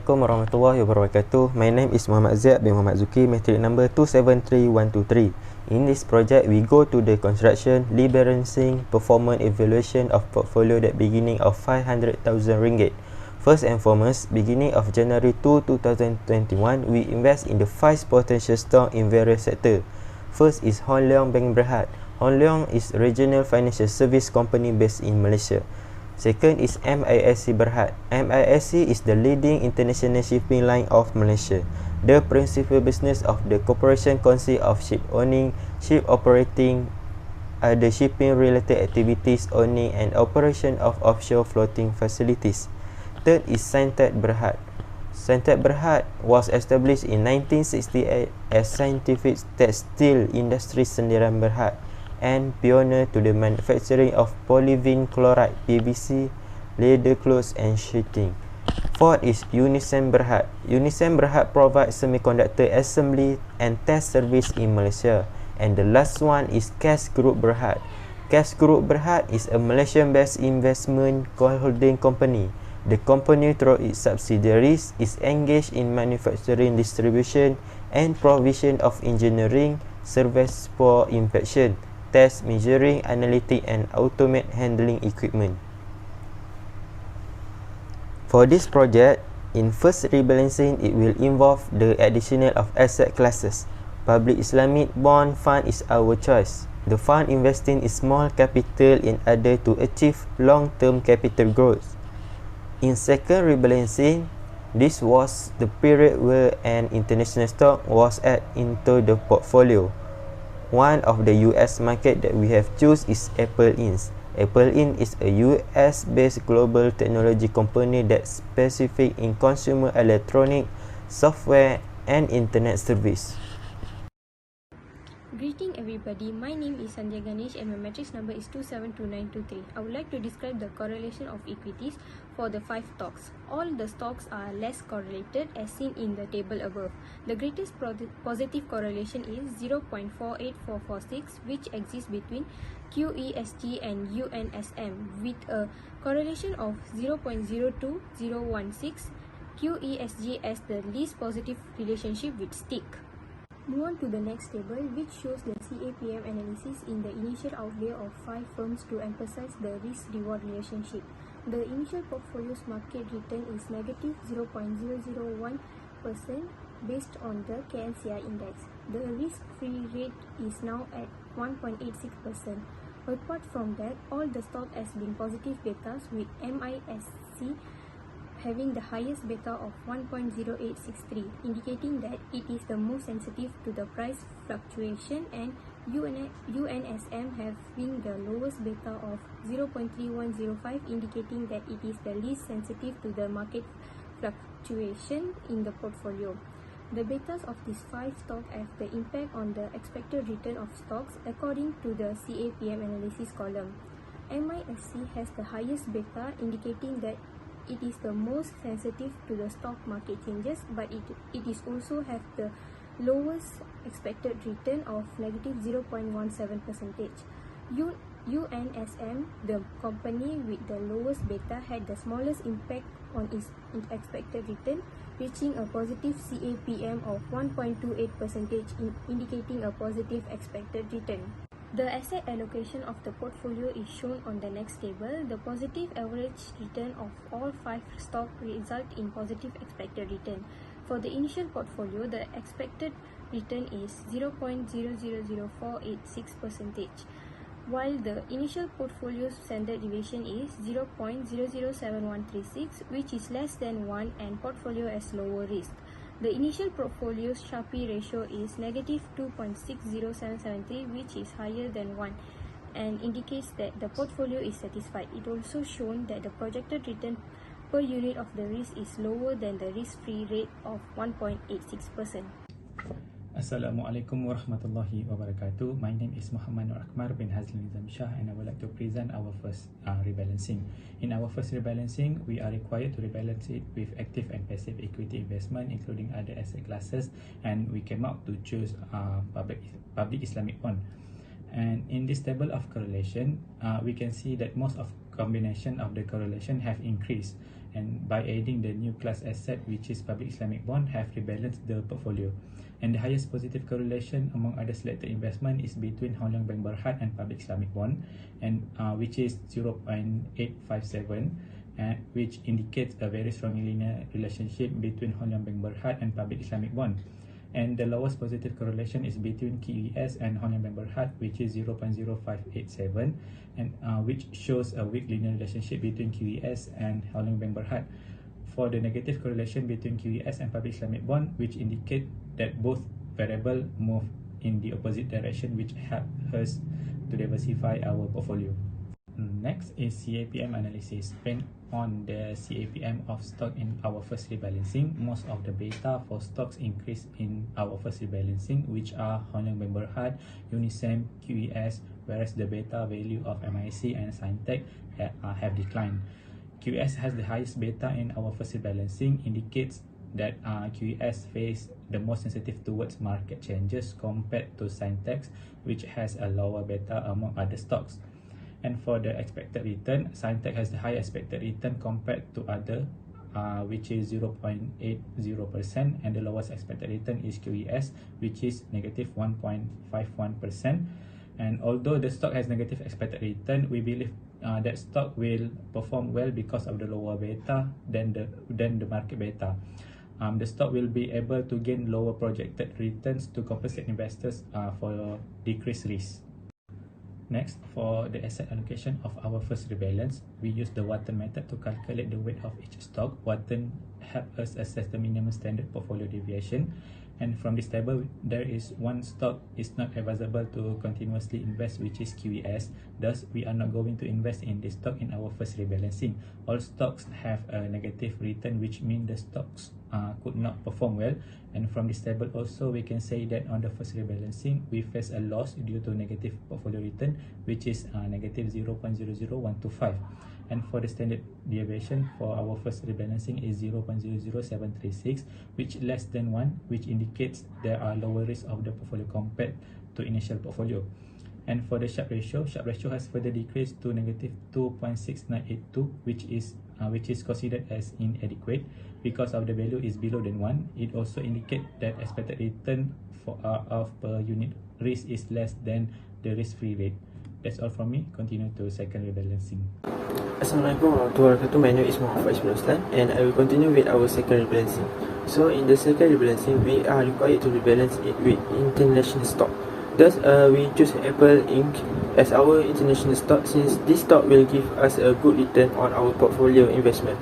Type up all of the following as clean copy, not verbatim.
Assalamualaikum warahmatullahi wabarakatuh. My name is Muhammad Ziad bin Muhammad Zuki, matric number 273123. In this project, we go to the construction, rebalancing, performance evaluation of portfolio that beginning of 500,000 ringgit. First and foremost, beginning of January 2, 2021, we invest in the 5 potential stock in various sectors. First is Hon Leong Bank Berhad. Hon Leong is a regional financial service company based in Malaysia. Second is MISC Berhad. MISC is the leading international shipping line of Malaysia. The principal business of the corporation consists of ship owning, ship operating, other shipping related activities, owning and operation of offshore floating facilities. Third is Scientech Berhad. Scientech Berhad was established in 1968 as Scientific Textile Industry Sendirian Berhad and pioneer to the manufacturing of polyvinyl chloride PVC, leather clothes and sheeting. Fourth is Unison Berhad. Unison Berhad provides semiconductor assembly and test service in Malaysia. And the last one is Cash Group Berhad. Cash Group Berhad is a Malaysian-based investment holding company. The company through its subsidiaries is engaged in manufacturing, distribution and provision of engineering service for inspection, test, measuring, analytic and automate handling equipment. For this project, in first rebalancing, it will involve the additional of asset classes. Public Islamic bond fund is our choice. The fund investing in small capital in order to achieve long-term capital growth. In second rebalancing, this was the period where an international stock was added into the portfolio. One of the US market that we have choose is Apple Inc. Apple Inc. is a US-based global technology company that specific in consumer electronic, software, and internet service. Greeting everybody, my name is Sandhya Ganesh and my matrix number is 272923. I would like to describe the correlation of equities for the 5 stocks. All the stocks are less correlated as seen in the table above. The greatest positive correlation is 0.48446, which exists between QESG and UNSM with a correlation of 0.02016. QESG has the least positive relationship with STIC. Move on to the next table, which shows the CAPM analysis in the initial outlay of 5 firms to emphasize the risk-reward relationship. The initial portfolio's market return is negative 0.001% based on the KLCI index. The risk-free rate is now at 1.86%. Apart from that, all the stock has been positive betas, with MISC having the highest beta of 1.0863, indicating that it is the most sensitive to the price fluctuation, and UNSM having the lowest beta of 0.3105, indicating that it is the least sensitive to the market fluctuation in the portfolio. The betas of these 5 stocks have the impact on the expected return of stocks according to the CAPM analysis column. MISC has the highest beta, indicating that it is the most sensitive to the stock market changes, but it is also have the lowest expected return of negative 0.17%. UNSM, the company with the lowest beta, had the smallest impact on its expected return, reaching a positive CAPM of 1.28%, indicating a positive expected return. The asset allocation of the portfolio is shown on the next table. The positive average return of all 5 stocks result in positive expected return. For the initial portfolio, the expected return is 0.000486%, while the initial portfolio's standard deviation is 0.007136, which is less than 1 and portfolio has lower risk. The initial portfolio's Sharpe ratio is negative 2.60773, which is higher than 1 and indicates that the portfolio is satisfied. It also shown that the projected return per unit of the risk is lower than the risk-free rate of 1.86%. Assalamualaikum warahmatullahi wabarakatuh. My name is Muhammad Nur Akmal bin Hazlan Nizam Shah, and I would like to present our first rebalancing. In our first rebalancing, we are required to rebalance it with active and passive equity investment, including other asset classes, and we came out to choose public Islamic bond. And in this table of correlation, we can see that most of combination of the correlation have increased, and by adding the new class asset, which is public Islamic bond, have rebalanced the portfolio. And the highest positive correlation among other selected investment is between Hong Leong Bank Berhad and public Islamic bond, and which is 0.857, which indicates a very strong linear relationship between Hong Leong Bank Berhad and public Islamic bond. And the lowest positive correlation is between QES and Hong Leong Bank Berhad, which is 0.0587, and which shows a weak linear relationship between QES and Hong Leong Bank Berhad. For the negative correlation between QES and public Islamic bond, which indicate that both variable move in the opposite direction, which help us to diversify our portfolio. Next is CAPM analysis. When on the CAPM of stock in our first rebalancing, most of the beta for stocks increase in our first rebalancing, which are Hong Leong Bank Berhad, Unisem, QES, whereas the beta value of MIC and Sintech have declined. QES has the highest beta in our first rebalancing, indicates that QES face the most sensitive towards market changes compared to Sintech, which has a lower beta among other stocks. And for the expected return, Sintech has the higher expected return compared to other, which is 0.80%, and the lowest expected return is QES, which is negative 1.51%. And although the stock has negative expected return, we believe that stock will perform well because of the lower beta than the market beta. The stock will be able to gain lower projected returns to compensate investors for decreased risk. Next, for the asset allocation of our first rebalance, we use the Wharton method to calculate the weight of each stock. Wharton help us assess the minimum standard portfolio deviation. And from this table, there is one stock is not advisable to continuously invest, which is QES. Thus, we are not going to invest in this stock in our first rebalancing. All stocks have a negative return, which means the stocks could not perform well. And from this table also, we can say that on the first rebalancing, we face a loss due to negative portfolio return, which is negative 0.00125. And for the standard deviation for our first rebalancing is 0.00736, which less than 1, which indicates there are lower risk of the portfolio compared to initial portfolio. And for the Sharpe ratio has further decreased to negative 2.6982, which is considered as inadequate because of the value is below than 1. It also indicates that expected return of per unit risk is less than the risk-free rate. That's all from me. Continue to second rebalancing. Assalamualaikum warahmatullahi wabarakatuh. My name is Muhammad Ismail and I will continue with our second rebalancing. So in the second rebalancing, we are required to rebalance it with international stock. Thus, we choose Apple Inc. as our international stock, since this stock will give us a good return on our portfolio investment.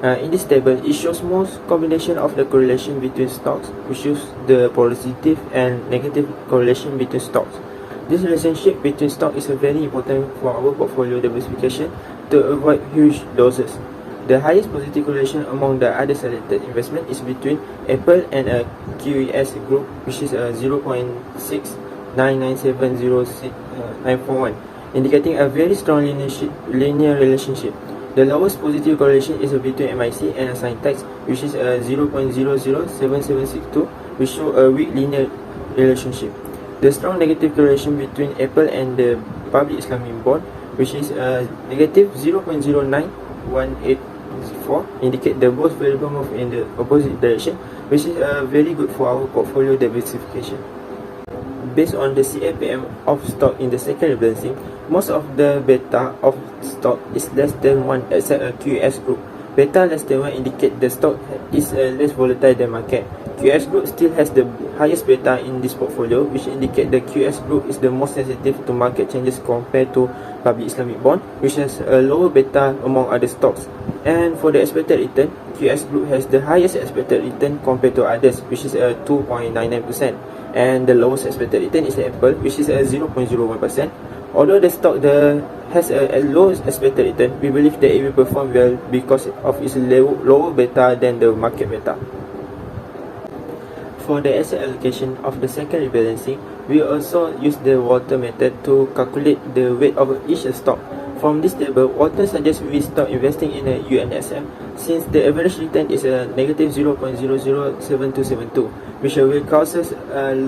In this table, it shows most combination of the correlation between stocks, which shows the positive and negative correlation between stocks. This relationship between stock is very important for our portfolio diversification to avoid huge losses. The highest positive correlation among the other selected investment is between Apple and a QES group, which is 0.699706941, indicating a very strong linear relationship. The lowest positive correlation is between MIC and a Sintech, which is 0.007762, which show a weak linear relationship. The strong negative correlation between Apple and the public Islamic bond, which is negative 0.09184, indicate the both variable move in the opposite direction, which is very good for our portfolio diversification. Based on the CAPM of stock in the second rebalancing, most of the beta of stock is less than 1 except a QS group. Beta less than 1 indicate the stock is less volatile than market. QS group still has the highest beta in this portfolio, which indicate the QS group is the most sensitive to market changes compared to public Islamic bond, which has a lower beta among other stocks. And for the expected return, QS group has the highest expected return compared to others, which is 2.99%. And the lowest expected return is Apple, which is 0.01%. Although the stock has a low expected return, we believe that it will perform well because of its lower beta than the market beta. For the asset allocation of the second rebalancing, we also use the Wharton method to calculate the weight of each stock. From this table, Wharton suggests we stop investing in a UNSM since the average return is a negative 0.007272, which will cause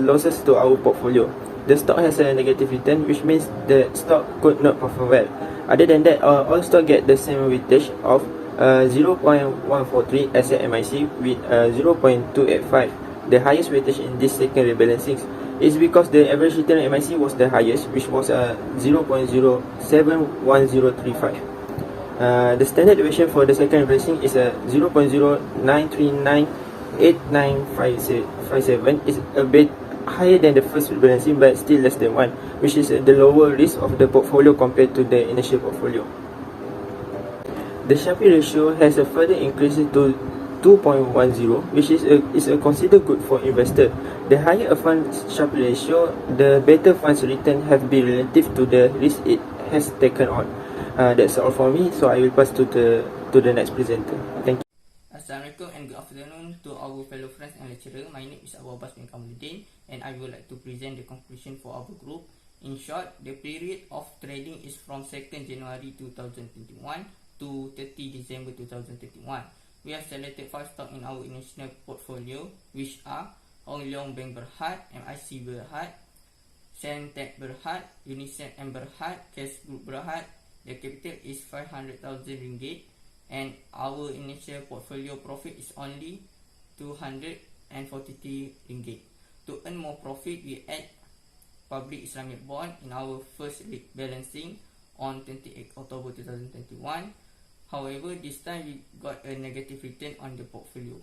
losses to our portfolio. The stock has a negative return, which means the stock could not perform well. Other than that, all stocks get the same weightage of 0.143 asset MIC with 0.285. The highest weightage in this second rebalancing is because the average return MIC was the highest, which was 0.071035. The standard deviation for the second rebalancing is 0.09398957. It's a bit higher than the first rebalancing, but still less than 1, which is the lower risk of the portfolio compared to the initial portfolio. The Sharpe ratio has a further increase to 2.10, which is considered good for investor. The higher a fund's Sharpe ratio, the better fund's return have been relative to the risk it has taken on. That's all for me, so I will pass to the next presenter. Thank you. Assalamualaikum and good afternoon to our fellow friends and lecturer. My name is Abu Abbas bin Kamaluddin and I would like to present the conclusion for our group. In short, the period of trading is from 2nd January 2021 to 30 December 2021. We have selected 5 stocks in our international portfolio, which are Hong Leong Bank Berhad, MIC Berhad, Sentech Berhad, Unicef M Berhad, Cash Group Berhad. The capital is 500,000 ringgit and our initial portfolio profit is only 243 ringgit. To earn more profit, we add public Islamic bond in our first balancing on 28 October 2021. However, this time we got a negative return on the portfolio.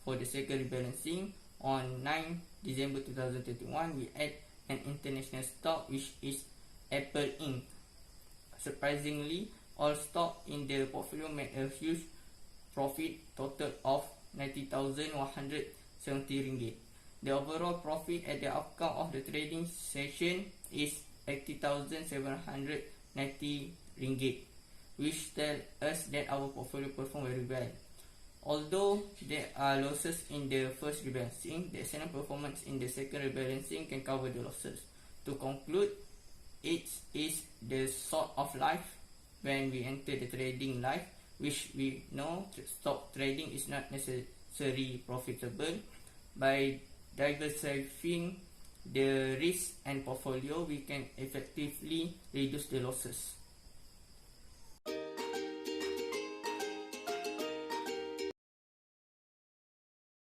For the second rebalancing on 9 December 2021, we add an international stock which is Apple Inc. Surprisingly, all stock in the portfolio made a huge profit, total of 90,170 ringgit. The overall profit at the outcome of the trading session is 80,790 ringgit, which tell us that our portfolio performed very well. Although there are losses in the first rebalancing, the excellent performance in the second rebalancing can cover the losses. To conclude, it is the sort of life when we enter the trading life, which we know stock trading is not necessarily profitable. By diversifying the risk and portfolio, we can effectively reduce the losses.